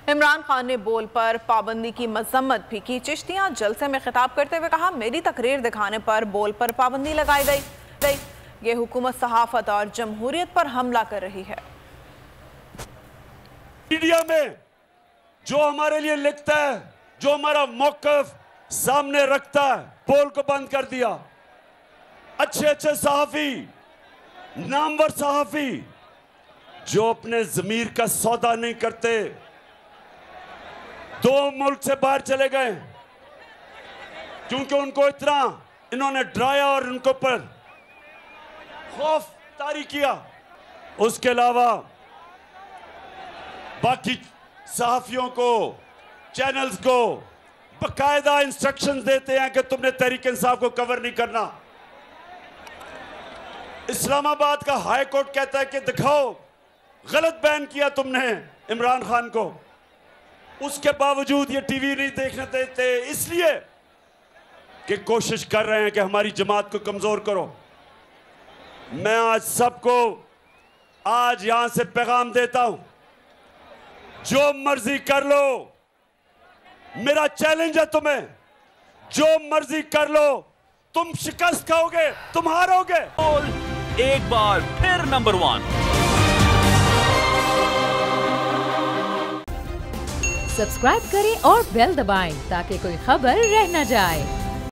इमरान खान ने बोल पर पाबंदी की मजम्मत भी की। चिश्तियां जलसे में खिताब करते हुए कहा, मेरी तकरीर दिखाने पर बोल पर पाबंदी लगाई गई। ये हुकूमत सहाफत और जमहूरियत पर हमला कर रही है। मीडिया में जो हमारे लिए लिखता है, जो हमारा मौक़िफ़ सामने रखता है, बोल को बंद कर दिया। अच्छे अच्छे सहाफ़ी, नामवर सहाफ़ी जो अपने ज़मीर का सौदा नहीं करते, 2 मुल्क से बाहर चले गए क्योंकि उनको इतना इन्होंने डराया और उनको पर खौफ तारी किया। उसके अलावा बाकी सहाफ़ियों को, चैनल्स को बाकायदा इंस्ट्रक्शंस देते हैं कि तुमने तहरीक इंसाफ को कवर नहीं करना। इस्लामाबाद का हाई कोर्ट कहता है कि दिखाओ गलत बयान किया तुमने इमरान खान को, उसके बावजूद ये टीवी नहीं देखने देते, इसलिए कि कोशिश कर रहे हैं कि हमारी जमात को कमजोर करो। मैं आज सबको आज यहां से पैगाम देता हूं, जो मर्जी कर लो, मेरा चैलेंज है तुम्हें, जो मर्जी कर लो, तुम शिकस्त खाओगे, तुम हारोगे। एक बार फिर नंबर 1। सब्सक्राइब करें और बेल दबाएं ताकि कोई खबर रह न जाए।